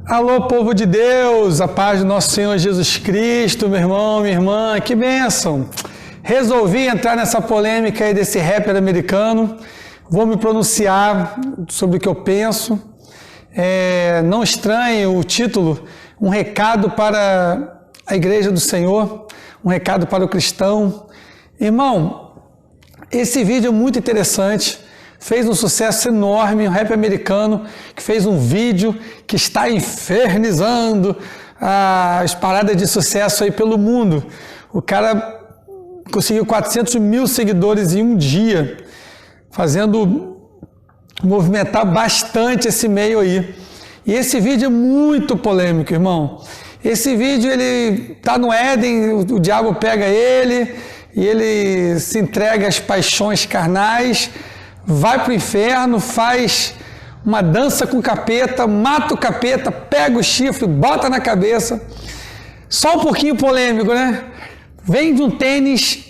Alô, povo de Deus, a paz do nosso Senhor Jesus Cristo, meu irmão, minha irmã, que bênção! Resolvi entrar nessa polêmica aí desse rapper americano, vou me pronunciar sobre o que eu penso. Não estranhe o título, um recado para a Igreja do Senhor, um recado para o cristão. Irmão, esse vídeo é muito interessante, fez um sucesso enorme, um rap americano que fez um vídeo que está infernizando as paradas de sucesso aí pelo mundo. O cara conseguiu 400 mil seguidores em um dia, fazendo movimentar bastante esse meio aí. E esse vídeo é muito polêmico, irmão. Esse vídeo, ele tá no Éden, o diabo pega ele e ele se entrega às paixões carnais, vai para o inferno, faz uma dança com o capeta, mata o capeta, pega o chifre, bota na cabeça. Só um pouquinho polêmico, né? Vende um tênis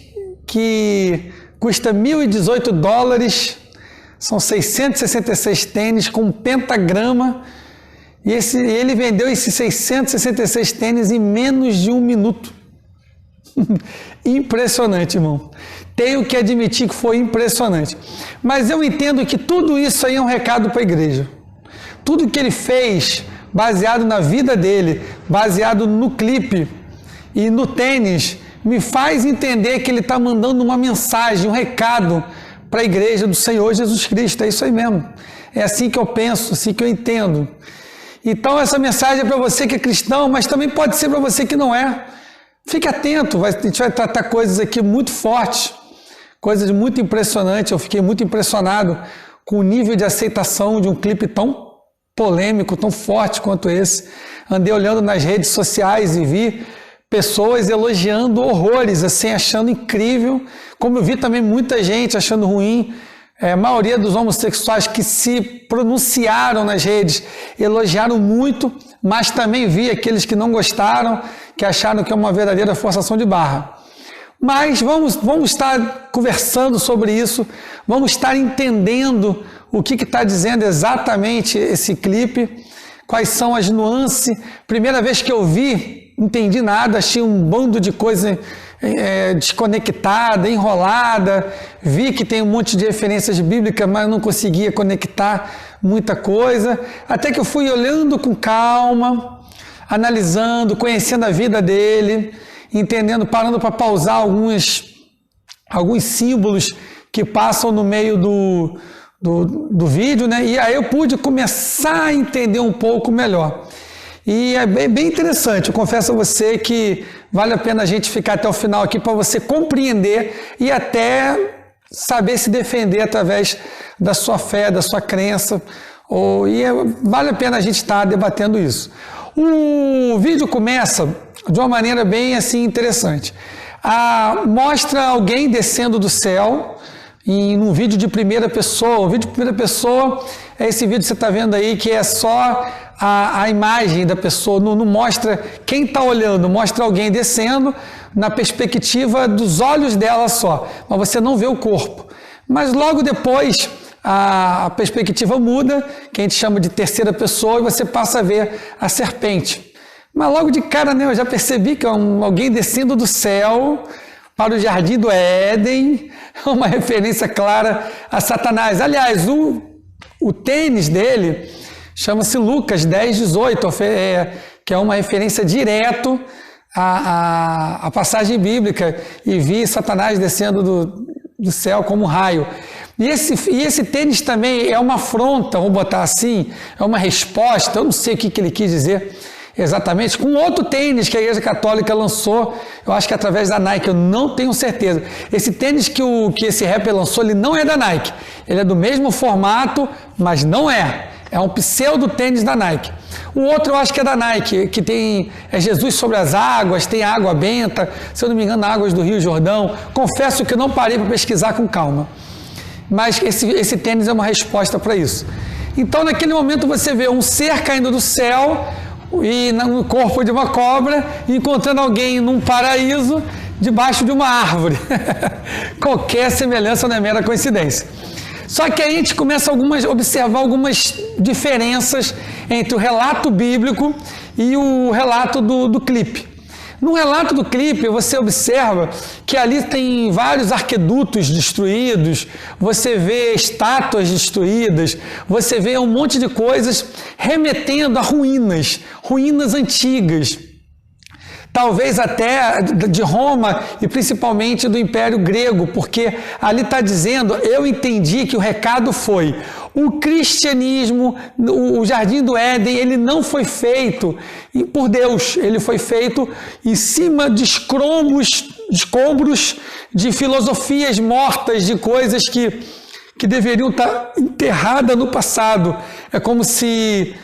que custa $1.018, são 666 tênis com um pentagrama, e ele vendeu esses 666 tênis em menos de um minuto. Impressionante, irmão. Tenho que admitir que foi impressionante. Mas eu entendo que tudo isso aí é um recado para a igreja. Tudo que ele fez, baseado na vida dele, baseado no clipe e no tênis, me faz entender que ele está mandando uma mensagem, um recado para a igreja do Senhor Jesus Cristo. É isso aí mesmo. É assim que eu penso, assim que eu entendo. Então essa mensagem é para você que é cristão, mas também pode ser para você que não é. Fique atento, a gente vai tratar coisas aqui muito fortes, coisas muito impressionantes. Eu fiquei muito impressionado com o nível de aceitação de um clipe tão polêmico, tão forte quanto esse. Andei olhando nas redes sociais e vi pessoas elogiando horrores, assim, achando incrível, como eu vi também muita gente achando ruim. A maioria dos homossexuais que se pronunciaram nas redes elogiaram muito, mas também vi aqueles que não gostaram, que acharam que é uma verdadeira forçação de barra. Mas vamos estar conversando sobre isso, vamos estar entendendo o que está dizendo exatamente esse clipe, quais são as nuances. Primeira vez que eu vi, entendi nada, achei um bando de coisa desconectada, enrolada, vi que tem um monte de referências bíblicas, mas não conseguia conectar muita coisa, até que eu fui olhando com calma, analisando, conhecendo a vida dele, entendendo, parando para pausar alguns símbolos que passam no meio do vídeo, né? E aí eu pude começar a entender um pouco melhor. E é bem interessante, eu confesso a você que vale a pena a gente ficar até o final aqui para você compreender e até saber se defender através da sua fé, da sua crença, vale a pena a gente estar debatendo isso. O vídeo começa de uma maneira bem assim interessante. Mostra alguém descendo do céu num vídeo de primeira pessoa. O vídeo de primeira pessoa é esse vídeo que você está vendo aí, que é só a imagem da pessoa, não mostra quem está olhando, mostra alguém descendo na perspectiva dos olhos dela só, mas você não vê o corpo. Mas logo depois a perspectiva muda, que a gente chama de terceira pessoa, e você passa a ver a serpente. Mas logo de cara, né, eu já percebi que é alguém descendo do céu para o jardim do Éden, uma referência clara a Satanás. Aliás, o tênis dele chama-se Lucas 10:18, que é uma referência direto à passagem bíblica, e vi Satanás descendo do céu como um raio. E esse tênis também é uma afronta, vamos botar assim, é uma resposta, eu não sei o que ele quis dizer exatamente, com outro tênis que a Igreja Católica lançou, eu acho que através da Nike, eu não tenho certeza. Esse tênis que esse rapper lançou, ele não é da Nike, ele é do mesmo formato, mas não é. É um pseudo tênis da Nike. O outro eu acho que é da Nike, que tem Jesus sobre as águas, tem água benta, se eu não me engano, águas do Rio Jordão. Confesso que eu não parei para pesquisar com calma. Mas esse tênis é uma resposta para isso. Então, naquele momento, você vê um ser caindo do céu e no corpo de uma cobra, encontrando alguém num paraíso debaixo de uma árvore. Qualquer semelhança não é mera coincidência. Só que aí a gente começa a observar algumas diferenças entre o relato bíblico e o relato do clipe. No relato do clipe, você observa que ali tem vários arquedutos destruídos, você vê estátuas destruídas, você vê um monte de coisas remetendo a ruínas antigas. Talvez até de Roma e principalmente do Império Grego, porque ali está dizendo, eu entendi que o recado foi, o cristianismo, o Jardim do Éden, ele não foi feito por Deus, ele foi feito em cima de escombros de filosofias mortas, de coisas que deveriam estar enterradas no passado. É como se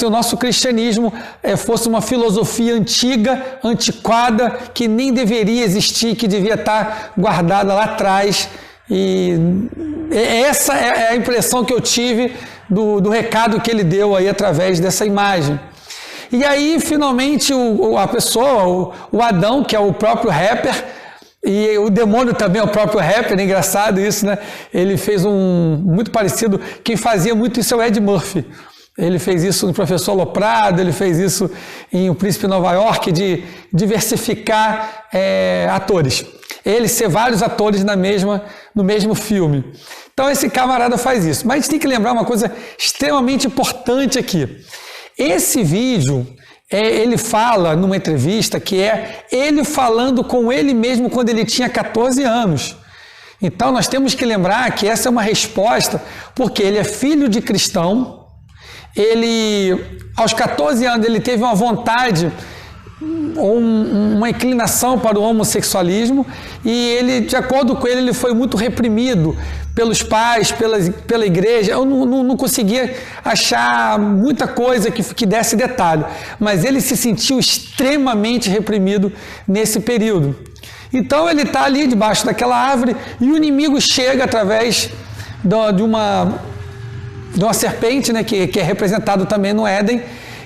o nosso cristianismo fosse uma filosofia antiga, antiquada, que nem deveria existir, que devia estar guardada lá atrás. E essa é a impressão que eu tive do recado que ele deu aí através dessa imagem. E aí, finalmente, a pessoa, o Adão, que é o próprio rapper, e o demônio também é o próprio rapper, é engraçado isso, né? Ele fez muito parecido, quem fazia muito isso é o Ed Murphy. Ele fez isso no Professor Aloprado, ele fez isso em O Príncipe de Nova York, de diversificar atores. Ele ser vários atores no mesmo filme. Então esse camarada faz isso. Mas a gente tem que lembrar uma coisa extremamente importante aqui. Esse vídeo, ele fala numa entrevista que é ele falando com ele mesmo quando ele tinha 14 anos. Então nós temos que lembrar que essa é uma resposta, porque ele é filho de cristão. Ele, aos 14 anos, ele teve uma vontade, uma inclinação para o homossexualismo e ele, de acordo com ele foi muito reprimido pelos pais, pela igreja. Eu não conseguia achar muita coisa que desse detalhe, mas ele se sentiu extremamente reprimido nesse período. Então ele está ali debaixo daquela árvore e o inimigo chega através de uma serpente, né, que é representado também no Éden,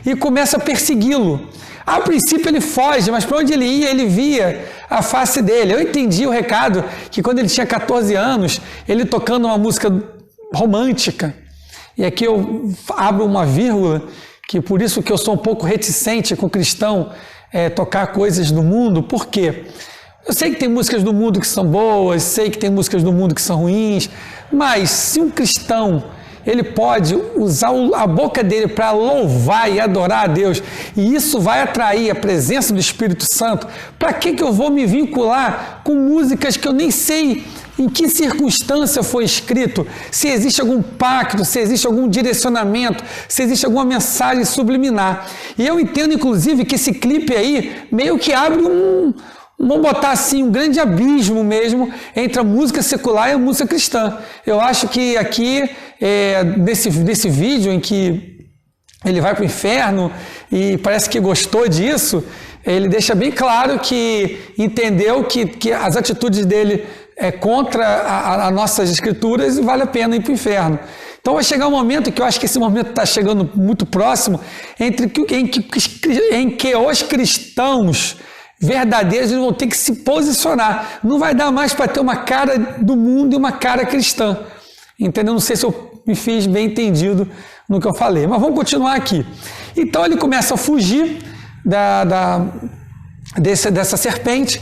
e começa a persegui-lo. A princípio ele foge, mas para onde ele ia, ele via a face dele. Eu entendi o recado que quando ele tinha 14 anos, ele tocando uma música romântica, e aqui eu abro uma vírgula, que por isso que eu sou um pouco reticente com o cristão tocar coisas do mundo. Por quê? Eu sei que tem músicas do mundo que são boas, sei que tem músicas do mundo que são ruins, mas se um cristão ele pode usar a boca dele para louvar e adorar a Deus, e isso vai atrair a presença do Espírito Santo, para que eu vou me vincular com músicas que eu nem sei em que circunstância foi escrito, se existe algum pacto, se existe algum direcionamento, se existe alguma mensagem subliminar. E eu entendo, inclusive, que esse clipe aí meio que abre vamos botar assim, um grande abismo mesmo entre a música secular e a música cristã. Eu acho que aqui, nesse vídeo em que ele vai para o inferno e parece que gostou disso, ele deixa bem claro que entendeu que as atitudes dele contra as nossas escrituras e vale a pena ir para o inferno. Então vai chegar um momento, que eu acho que esse momento está chegando muito próximo, em que os cristãos verdadeiros vão ter que se posicionar. Não vai dar mais para ter uma cara do mundo e uma cara cristã. Entendeu? Não sei se eu me fiz bem entendido no que eu falei, mas vamos continuar aqui. Então ele começa a fugir dessa serpente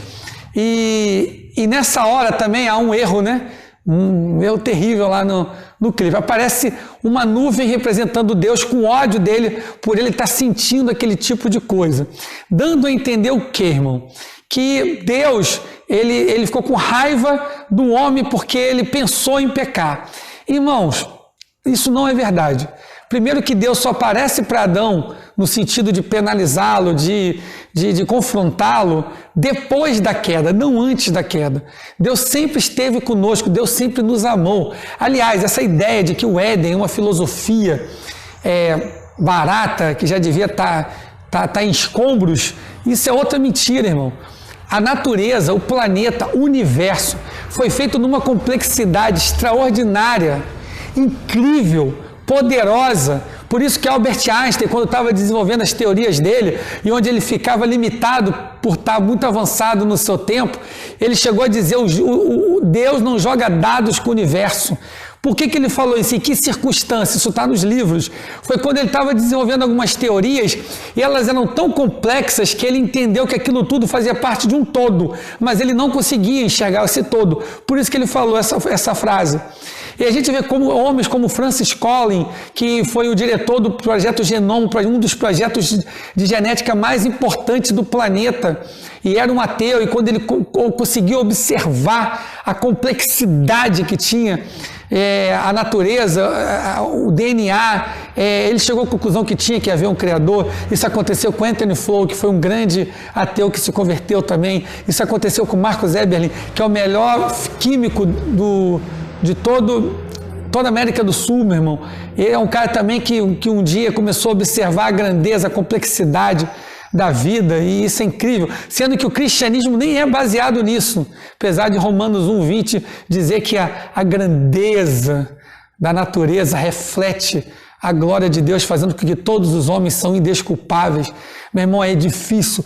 e nessa hora também há um erro, né? Um erro terrível lá no clipe. Aparece uma nuvem representando Deus com ódio dele por ele estar sentindo aquele tipo de coisa, dando a entender o quê, irmão? Que Deus, ele ficou com raiva do homem porque ele pensou em pecar. Irmãos, isso não é verdade. Primeiro que Deus só aparece para Adão no sentido de penalizá-lo, de confrontá-lo depois da queda, não antes da queda. Deus sempre esteve conosco, Deus sempre nos amou. Aliás, essa ideia de que o Éden é uma filosofia barata, que já devia estar em escombros, isso é outra mentira, irmão. A natureza, o planeta, o universo foi feito numa complexidade extraordinária, incrível, poderosa. Por isso que Albert Einstein, quando estava desenvolvendo as teorias dele, e onde ele ficava limitado por estar muito avançado no seu tempo, ele chegou a dizer, Deus não joga dados com o universo. Por que ele falou isso? Em que circunstância? Isso está nos livros. Foi quando ele estava desenvolvendo algumas teorias e elas eram tão complexas que ele entendeu que aquilo tudo fazia parte de um todo, mas ele não conseguia enxergar esse todo. Por isso que ele falou essa frase. E a gente vê como homens como Francis Collins, que foi o diretor do projeto Genoma, um dos projetos de genética mais importantes do planeta, e era um ateu, e quando ele conseguiu observar a complexidade que tinha a natureza, o DNA, ele chegou à conclusão que tinha que haver um criador. Isso aconteceu com Anthony Flew, que foi um grande ateu que se converteu também. Isso aconteceu com Marcus Eberlin, que é o melhor químico de toda a América do Sul, meu irmão. Ele é um cara também que um dia começou a observar a grandeza, a complexidade da vida, e isso é incrível, sendo que o cristianismo nem é baseado nisso, apesar de Romanos 1:20 dizer que a grandeza da natureza reflete a glória de Deus, fazendo com que todos os homens são indesculpáveis. Meu irmão, é difícil,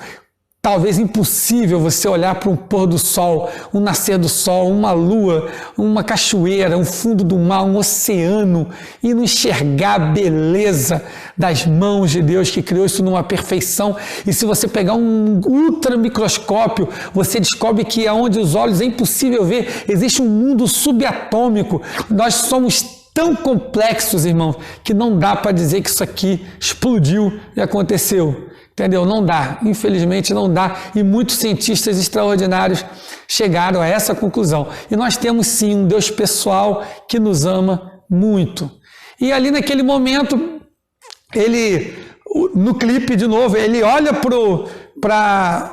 talvez impossível você olhar para um pôr do sol, um nascer do sol, uma lua, uma cachoeira, um fundo do mar, um oceano, e não enxergar a beleza das mãos de Deus que criou isso numa perfeição. E se você pegar um ultramicroscópio, você descobre que aonde os olhos é impossível ver, existe um mundo subatômico. Nós somos tão complexos, irmãos, que não dá para dizer que isso aqui explodiu e aconteceu. Entendeu? Não dá, infelizmente não dá, e muitos cientistas extraordinários chegaram a essa conclusão. E nós temos sim um Deus pessoal que nos ama muito. E ali naquele momento, no clipe de novo, ele olha para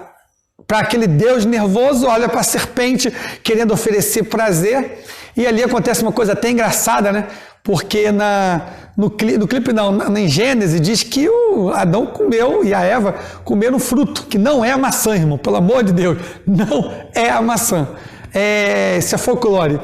aquele Deus nervoso, olha para a serpente querendo oferecer prazer, e ali acontece uma coisa até engraçada, né? Porque em Gênesis diz que o Adão comeu e a Eva comeram fruto, que não é a maçã, irmão, pelo amor de Deus, não é a maçã. Isso é folclore.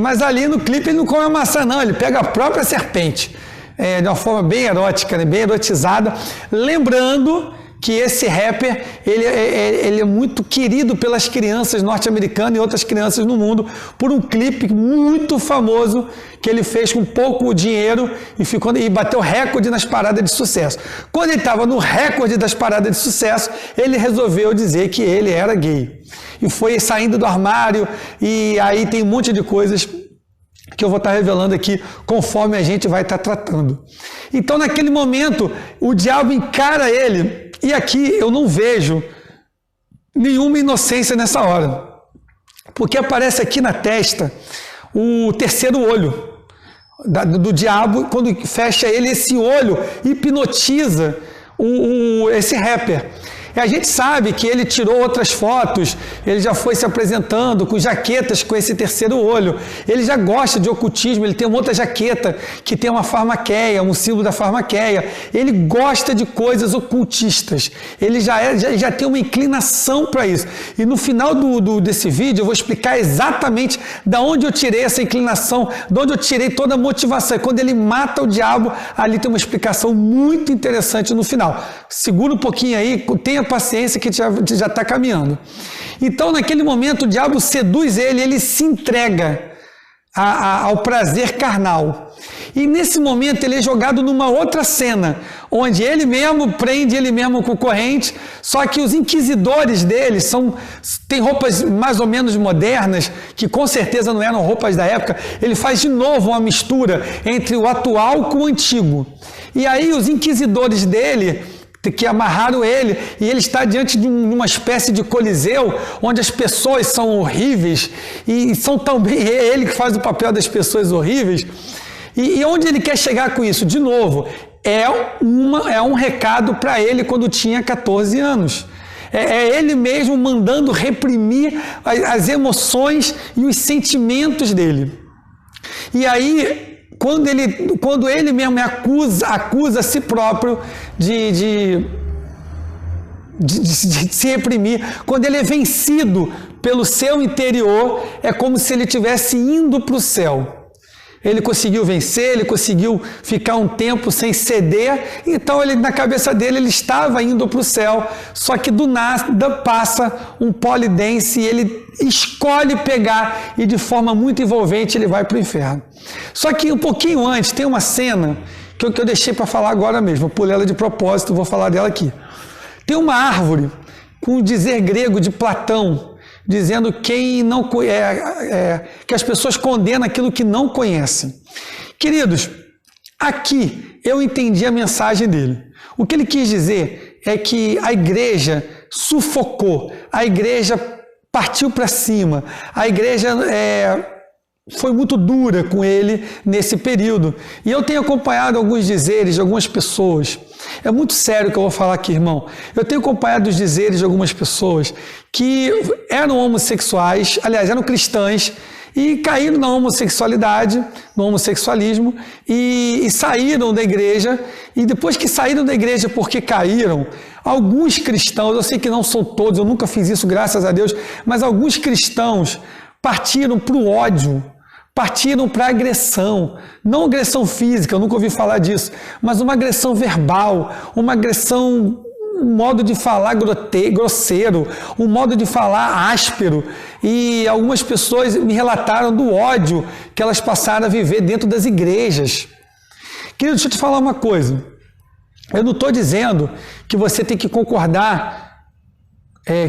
Mas ali no clipe ele não come a maçã, não, ele pega a própria serpente, de uma forma bem erótica, né, bem erotizada, lembrando que esse rapper, ele é muito querido pelas crianças norte-americanas e outras crianças no mundo, por um clipe muito famoso que ele fez com pouco dinheiro e bateu recorde nas paradas de sucesso. Quando ele estava no recorde das paradas de sucesso, ele resolveu dizer que ele era gay. E foi saindo do armário, e aí tem um monte de coisas que eu vou estar revelando aqui conforme a gente vai estar tratando. Então, naquele momento, o diabo encara ele. E aqui eu não vejo nenhuma inocência nessa hora, porque aparece aqui na testa o terceiro olho do diabo. Quando fecha ele, esse olho hipnotiza esse rapper. E a gente sabe que ele tirou outras fotos, ele já foi se apresentando com jaquetas com esse terceiro olho. Ele já gosta de ocultismo, ele tem uma outra jaqueta que tem uma farmaqueia, um símbolo da farmaqueia. Ele gosta de coisas ocultistas, ele já tem uma inclinação para isso. E no final desse vídeo eu vou explicar exatamente de onde eu tirei essa inclinação, de onde eu tirei toda a motivação. E quando ele mata o diabo, ali tem uma explicação muito interessante no final. Segura um pouquinho aí, tenha paciência que já está caminhando. Então, naquele momento, o diabo seduz ele se entrega ao prazer carnal. E nesse momento ele é jogado numa outra cena, onde ele mesmo prende ele mesmo com corrente, só que os inquisidores dele têm roupas mais ou menos modernas, que com certeza não eram roupas da época. Ele faz de novo uma mistura entre o atual com o antigo. E aí os inquisidores dele, que amarraram ele, e ele está diante de uma espécie de coliseu, onde as pessoas são horríveis, e são também ele que faz o papel das pessoas horríveis. E onde ele quer chegar com isso? De novo, é um recado para ele quando tinha 14 anos. É ele mesmo mandando reprimir as emoções e os sentimentos dele. E aí, quando ele mesmo acusa a si próprio de se reprimir, quando ele é vencido pelo seu interior, é como se ele estivesse indo para o céu. Ele conseguiu vencer, ele conseguiu ficar um tempo sem ceder, então na cabeça dele ele estava indo para o céu, só que do nada passa um polidense e ele escolhe pegar e de forma muito envolvente ele vai para o inferno. Só que um pouquinho antes tem uma cena que eu deixei para falar agora mesmo, eu pulei ela de propósito, vou falar dela aqui. Tem uma árvore com o dizer grego de Platão, dizendo que as pessoas condenam aquilo que não conhecem. Queridos, aqui eu entendi a mensagem dele. O que ele quis dizer é que a igreja sufocou, a igreja partiu para cima, a igreja foi muito dura com ele nesse período. E eu tenho acompanhado alguns dizeres de algumas pessoas. É muito sério o que eu vou falar aqui, irmão. Eu tenho acompanhado os dizeres de algumas pessoas que eram homossexuais, aliás, eram cristãs, e caíram na homossexualidade, no homossexualismo, e saíram da igreja, e depois que saíram da igreja porque caíram, alguns cristãos, eu sei que não são todos, eu nunca fiz isso, graças a Deus, mas alguns cristãos partiram para o ódio, partiram para agressão, não agressão física, eu nunca ouvi falar disso, mas uma agressão verbal, uma agressão, um modo de falar grosseiro, um modo de falar áspero, e algumas pessoas me relataram do ódio que elas passaram a viver dentro das igrejas. Querido, deixa eu te falar uma coisa, eu não estou dizendo que você tem que concordar,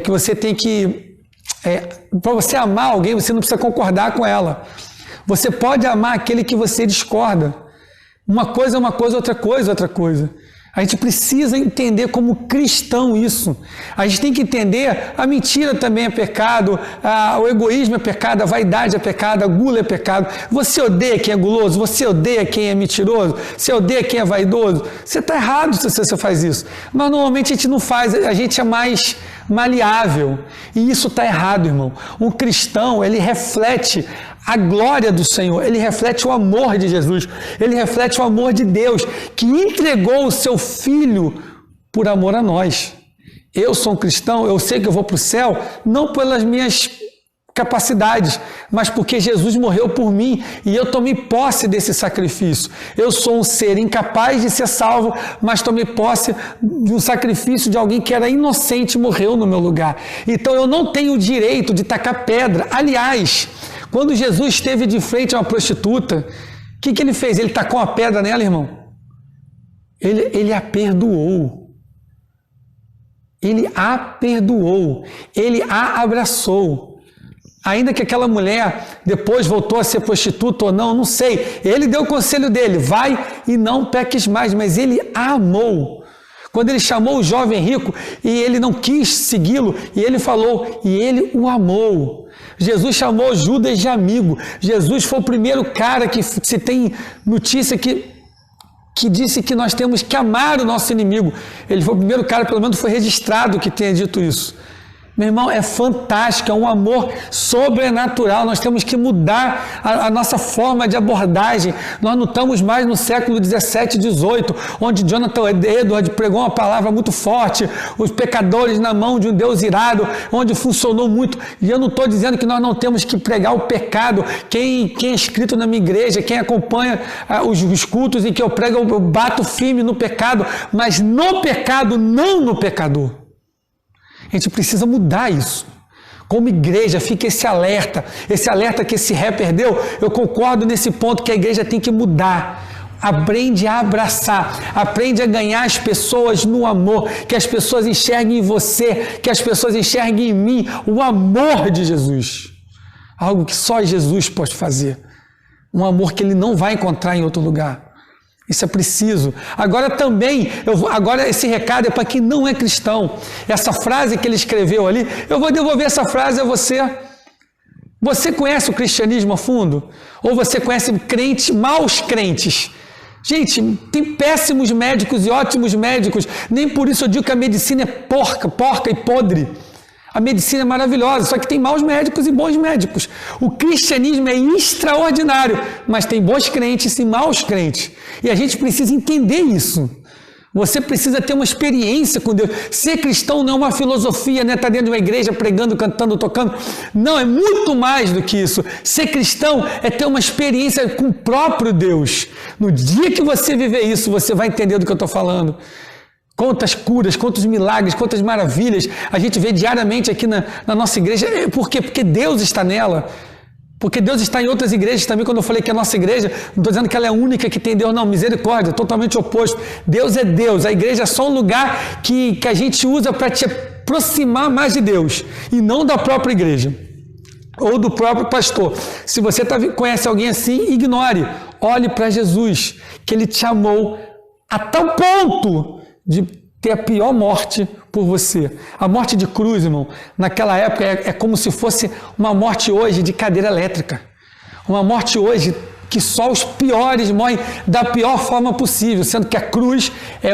que você tem que, para você amar alguém, você não precisa concordar com ela. Você pode amar aquele que você discorda. Uma coisa é uma coisa, outra coisa é outra coisa. A gente precisa entender como cristão isso. A gente tem que entender a mentira também é pecado, o egoísmo é pecado, a vaidade é pecado, a gula é pecado. Você odeia quem é guloso, você odeia quem é mentiroso, você odeia quem é vaidoso. Você está errado se você faz isso. Mas normalmente a gente não faz, a gente é mais maleável. E isso está errado, irmão. Um cristão, ele reflete a glória do Senhor, ele reflete o amor de Jesus, ele reflete o amor de Deus, que entregou o seu Filho por amor a nós. Eu sou um cristão, eu sei que eu vou para o céu, não pelas minhas capacidades, mas porque Jesus morreu por mim e eu tomei posse desse sacrifício. Eu sou um ser incapaz de ser salvo, mas tomei posse de um sacrifício de alguém que era inocente e morreu no meu lugar. Então eu não tenho o direito de tacar pedra. Aliás, quando Jesus esteve de frente a uma prostituta, o que ele fez? Ele tacou uma pedra nela, irmão? Ele a perdoou. Ele a perdoou. Ele a abraçou. Ainda que aquela mulher depois voltou a ser prostituta ou não, não sei. Ele deu o conselho dele, vai e não peques mais, mas ele a amou. Quando ele chamou o jovem rico e ele não quis segui-lo, e ele falou, e ele o amou. Jesus chamou Judas de amigo. Jesus foi o primeiro cara que se tem notícia que disse que nós temos que amar o nosso inimigo. Ele foi o primeiro cara, pelo menos foi registrado que tenha dito isso. Meu irmão, é fantástico, é um amor sobrenatural. Nós temos que mudar a nossa forma de abordagem. Nós não estamos mais no século 17 e 18, onde Jonathan Edwards pregou uma palavra muito forte, os pecadores na mão de um Deus irado, onde funcionou muito. E eu não estou dizendo que nós não temos que pregar o pecado. Quem é inscrito na minha igreja, quem acompanha os cultos em que eu prego, eu bato firme no pecado, mas no pecado, não no pecador. A gente precisa mudar isso. Como igreja, fica esse alerta que esse rapper deu. Eu concordo nesse ponto que a igreja tem que mudar. Aprende a abraçar, aprende a ganhar as pessoas no amor, que as pessoas enxerguem em você, que as pessoas enxerguem em mim o amor de Jesus. Algo que só Jesus pode fazer. Um amor que ele não vai encontrar em outro lugar. Isso é preciso. Agora também, esse recado é para quem não é cristão. Essa frase que ele escreveu ali, eu vou devolver essa frase a você. Você conhece o cristianismo a fundo? Ou você conhece maus crentes? Gente, tem péssimos médicos e ótimos médicos. Nem por isso eu digo que a medicina é porca e podre. A medicina é maravilhosa, só que tem maus médicos e bons médicos. O cristianismo é extraordinário, mas tem bons crentes e maus crentes. E a gente precisa entender isso. Você precisa ter uma experiência com Deus. Ser cristão não é uma filosofia, não é estar dentro de uma igreja pregando, cantando, tocando. Não, é muito mais do que isso. Ser cristão é ter uma experiência com o próprio Deus. No dia que você viver isso, você vai entender do que eu estou falando. Quantas curas, quantos milagres, quantas maravilhas a gente vê diariamente aqui na nossa igreja. Por quê? Porque Deus está nela. Porque Deus está em outras igrejas também. Quando eu falei que a nossa igreja, não estou dizendo que ela é a única que tem Deus, não, misericórdia, totalmente oposto. Deus é Deus, a igreja é só um lugar que a gente usa para te aproximar mais de Deus, e não da própria igreja, ou do próprio pastor. Se você conhece alguém assim, ignore, olhe para Jesus, que Ele te amou a tal ponto de ter a pior morte por você. A morte de cruz, irmão, naquela época é como se fosse uma morte hoje de cadeira elétrica. Uma morte hoje que só os piores morrem da pior forma possível, sendo que a cruz é...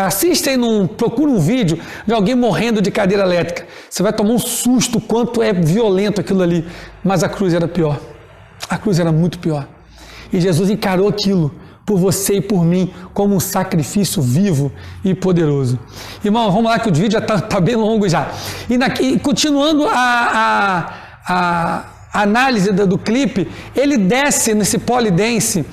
Assista aí, procura um vídeo de alguém morrendo de cadeira elétrica. Você vai tomar um susto, o quanto é violento aquilo ali. Mas a cruz era pior. A cruz era muito pior. E Jesus encarou aquilo por você e por mim, como um sacrifício vivo e poderoso. Irmão, vamos lá que o vídeo já está bem longo já. E continuando a análise do clipe, ele desce nesse polidense,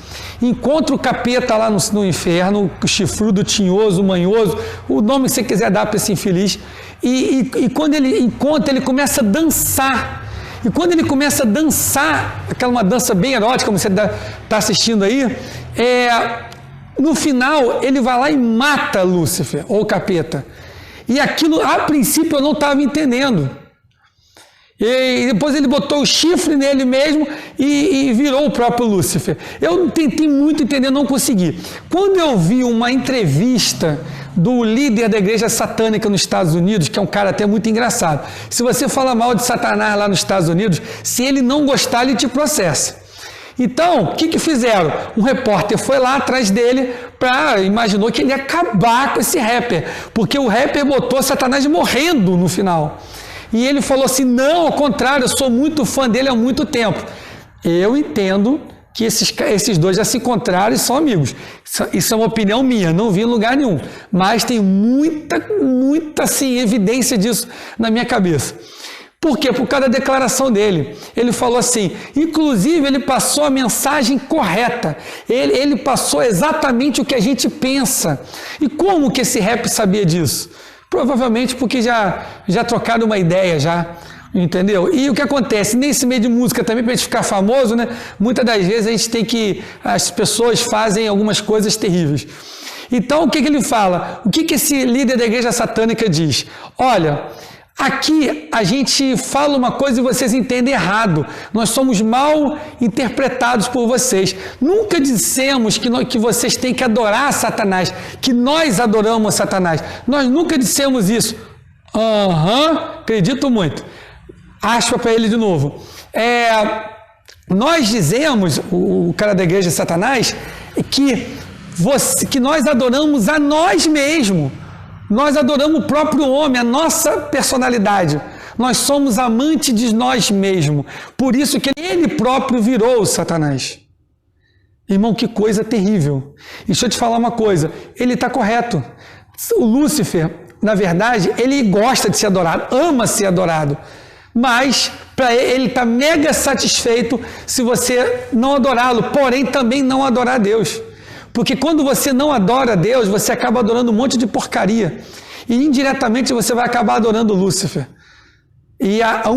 encontra o capeta lá no inferno, o chifrudo, tinhoso, manhoso, o nome que você quiser dar para esse infeliz, e quando ele encontra, ele começa a dançar. E quando ele começa a dançar, uma dança bem erótica, como você está assistindo aí, no final ele vai lá e mata Lúcifer, ou capeta. E aquilo, a princípio, eu não estava entendendo. E depois ele botou o chifre nele mesmo e virou o próprio Lúcifer. Eu tentei muito entender, não consegui. Quando eu vi uma entrevista do líder da igreja satânica nos Estados Unidos, que é um cara até muito engraçado. Se você fala mal de Satanás lá nos Estados Unidos, se ele não gostar, ele te processa. Então, o que fizeram? Um repórter foi lá atrás dele, imaginou que ele ia acabar com esse rapper, porque o rapper botou Satanás morrendo no final. E ele falou assim, não, ao contrário, eu sou muito fã dele há muito tempo. Eu entendo que esses dois já se encontraram e são amigos. Isso é uma opinião minha, não vi em lugar nenhum. Mas tem muita assim, evidência disso na minha cabeça. Por quê? Por causa da declaração dele. Ele falou assim, inclusive ele passou a mensagem correta. Ele passou exatamente o que a gente pensa. E como que esse rap sabia disso? Provavelmente porque já trocaram uma ideia já. Entendeu? E o que acontece? Nesse meio de música também, para a gente ficar famoso, né? Muitas das vezes as pessoas fazem algumas coisas terríveis. Então, o que ele fala? O que esse líder da igreja satânica diz? Olha, aqui a gente fala uma coisa e vocês entendem errado. Nós somos mal interpretados por vocês. Nunca dissemos que vocês têm que adorar Satanás, que nós adoramos Satanás. Nós nunca dissemos isso. Acredito muito. Aspa para ele de novo. Nós dizemos, o cara da igreja Satanás, que nós adoramos a nós mesmos. Nós adoramos o próprio homem, a nossa personalidade. Nós somos amantes de nós mesmos. Por isso que ele próprio virou o Satanás. Irmão, que coisa terrível. E deixa eu te falar uma coisa. Ele está correto. O Lúcifer, na verdade, ele gosta de ser adorado, ama ser adorado. Mas para ele está mega satisfeito se você não adorá-lo, porém também não adorar Deus. Porque quando você não adora Deus, você acaba adorando um monte de porcaria. E indiretamente você vai acabar adorando Lúcifer. E a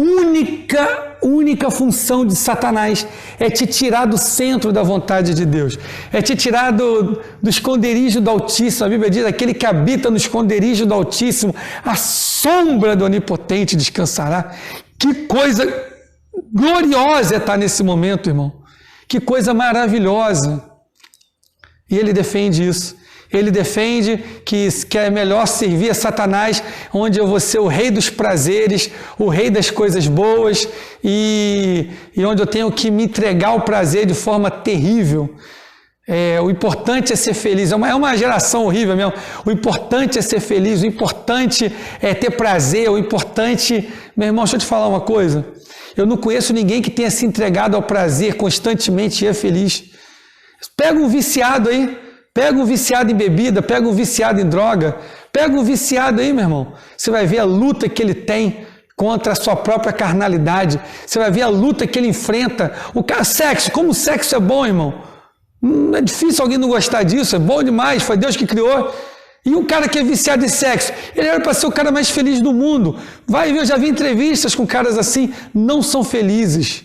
única função de Satanás é te tirar do centro da vontade de Deus. É te tirar do esconderijo do Altíssimo. A Bíblia diz, aquele que habita no esconderijo do Altíssimo, a sombra do Onipotente descansará. Que coisa gloriosa é estar nesse momento, irmão. Que coisa maravilhosa. E ele defende isso. Ele defende que é melhor servir a Satanás, onde eu vou ser o rei dos prazeres, o rei das coisas boas, e onde eu tenho que me entregar ao prazer de forma terrível. O importante é ser feliz. É uma geração horrível mesmo. O importante é ser feliz, o importante é ter prazer, o importante... Meu irmão, deixa eu te falar uma coisa. Eu não conheço ninguém que tenha se entregado ao prazer constantemente e é feliz. Pega um viciado aí, Pega um viciado em bebida, pega um viciado em droga, pega um viciado aí, meu irmão. Você vai ver a luta que ele tem contra a sua própria carnalidade. Você vai ver a luta que ele enfrenta. O cara, sexo, como o sexo é bom, irmão. Não é difícil alguém não gostar disso, é bom demais, foi Deus que criou. E um cara que é viciado em sexo, ele era para ser o cara mais feliz do mundo. Vai ver, eu já vi entrevistas com caras assim, não são felizes.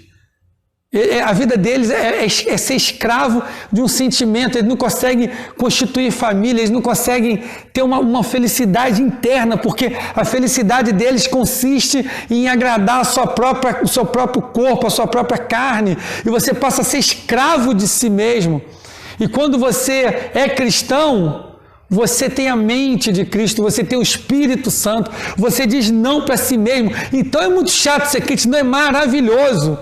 A vida deles é ser escravo de um sentimento, eles não conseguem constituir família, eles não conseguem ter uma felicidade interna, porque a felicidade deles consiste em agradar o seu próprio corpo, a sua própria carne, e você passa a ser escravo de si mesmo. E quando você é cristão, você tem a mente de Cristo, você tem o Espírito Santo, você diz não para si mesmo. Então é muito chato ser cristão, não é maravilhoso.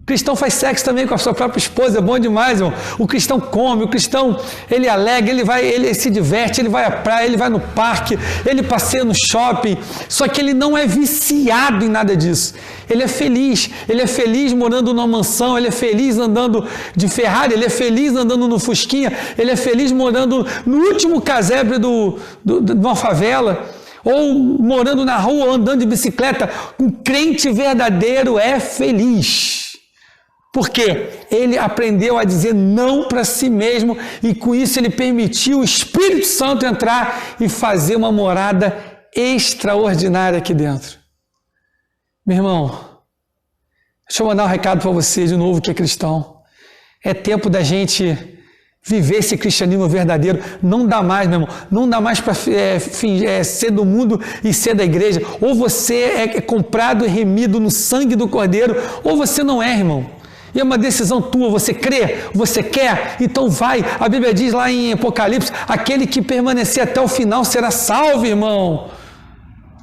O cristão faz sexo também com a sua própria esposa, é bom demais, irmão. O cristão come, o cristão, ele alega, ele se diverte, ele vai à praia, ele vai no parque, ele passeia no shopping, só que ele não é viciado em nada disso. Ele é feliz morando numa mansão, ele é feliz andando de Ferrari, ele é feliz andando no Fusquinha, ele é feliz morando no último casebre de uma favela, ou morando na rua, andando de bicicleta. Um crente verdadeiro é feliz. Porque ele aprendeu a dizer não para si mesmo e com isso ele permitiu o Espírito Santo entrar e fazer uma morada extraordinária aqui dentro. Meu irmão, deixa eu mandar um recado para você de novo que é cristão. É tempo da gente viver esse cristianismo verdadeiro. Não dá mais, meu irmão, não dá mais para ser do mundo e ser da igreja. Ou você é comprado e remido no sangue do Cordeiro, ou você não é, irmão. E é uma decisão tua, você crê, você quer, então vai. A Bíblia diz lá em Apocalipse, aquele que permanecer até o final será salvo, irmão.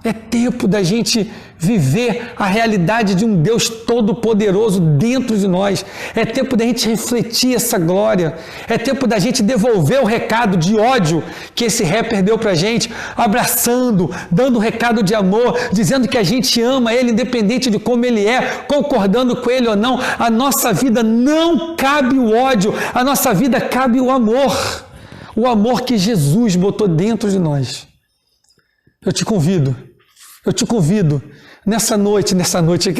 É tempo da gente viver a realidade de um Deus todo-poderoso dentro de nós. É tempo da gente refletir essa glória. É tempo da gente devolver o recado de ódio que esse rapper deu pra gente, abraçando, dando um recado de amor, dizendo que a gente ama ele independente de como ele é, concordando com ele ou não. A nossa vida não cabe o ódio, a nossa vida cabe o amor que Jesus botou dentro de nós. Eu te convido, nessa noite,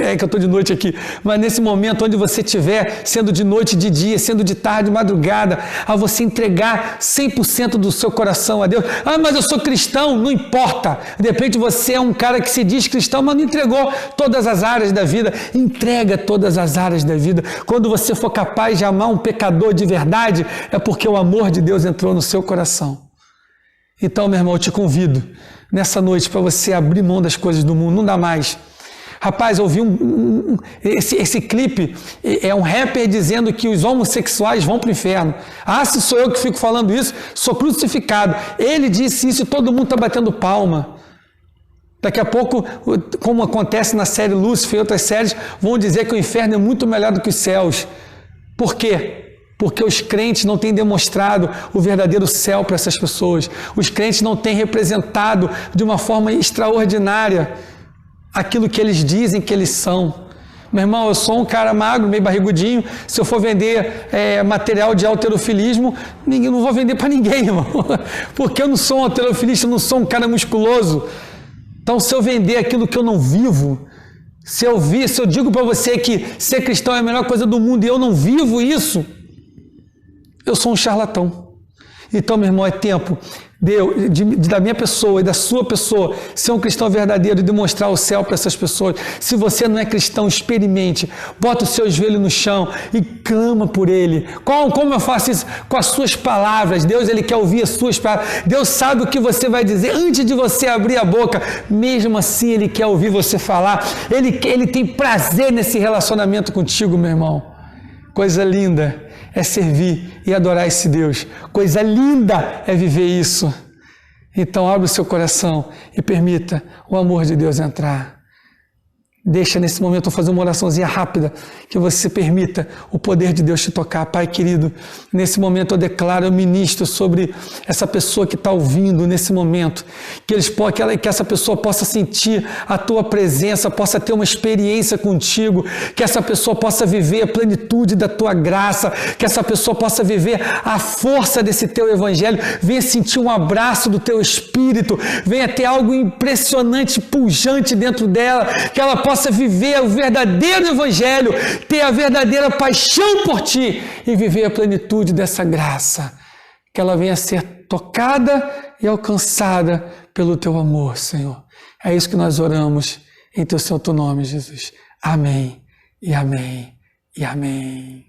é que eu estou de noite aqui, mas nesse momento onde você estiver, sendo de noite, de dia, sendo de tarde, de madrugada, a você entregar 100% do seu coração a Deus. Ah, mas eu sou cristão, não importa. De repente você é um cara que se diz cristão, mas não entregou todas as áreas da vida. Entrega todas as áreas da vida. Quando você for capaz de amar um pecador de verdade, é porque o amor de Deus entrou no seu coração. Então, meu irmão, eu te convido nessa noite para você abrir mão das coisas do mundo. Não dá mais. Rapaz, eu vi esse clipe, é um rapper dizendo que os homossexuais vão para o inferno. Ah, se sou eu que fico falando isso, sou crucificado. Ele disse isso e todo mundo está batendo palma. Daqui a pouco, como acontece na série Lúcifer e outras séries, vão dizer que o inferno é muito melhor do que os céus. Por quê? Porque os crentes não têm demonstrado o verdadeiro céu para essas pessoas. Os crentes não têm representado de uma forma extraordinária aquilo que eles dizem que eles são. Meu irmão, eu sou um cara magro, meio barrigudinho. Se eu for vender material de halterofilismo, não vou vender para ninguém, irmão. Porque eu não sou um halterofilista, eu não sou um cara musculoso. Então, se eu vender aquilo que eu não vivo, se eu digo para você que ser cristão é a melhor coisa do mundo e eu não vivo isso, eu sou um charlatão. Então, meu irmão, é tempo da minha pessoa e da sua pessoa ser um cristão verdadeiro e demonstrar o céu para essas pessoas. Se você não é cristão, experimente. Bota o seu joelho no chão e clama por ele. Como eu faço isso? Com as suas palavras. Deus, ele quer ouvir as suas palavras. Deus sabe o que você vai dizer antes de você abrir a boca. Mesmo assim, ele quer ouvir você falar. Ele tem prazer nesse relacionamento contigo, meu irmão. Coisa linda é servir e adorar esse Deus. Coisa linda é viver isso. Então, abre o seu coração e permita o amor de Deus entrar. Deixa nesse momento eu fazer uma oraçãozinha rápida, que você permita o poder de Deus te tocar. Pai querido, nesse momento eu declaro, eu ministro sobre essa pessoa que está ouvindo nesse momento, que essa pessoa possa sentir a tua presença, possa ter uma experiência contigo, que essa pessoa possa viver a plenitude da tua graça, que essa pessoa possa viver a força desse teu evangelho, venha sentir um abraço do teu Espírito, venha ter algo impressionante, pujante dentro dela, que ela possa viver o verdadeiro evangelho, ter a verdadeira paixão por ti e viver a plenitude dessa graça, que ela venha a ser tocada e alcançada pelo teu amor, Senhor. É isso que nós oramos em teu santo nome, Jesus. Amém, e amém, e amém.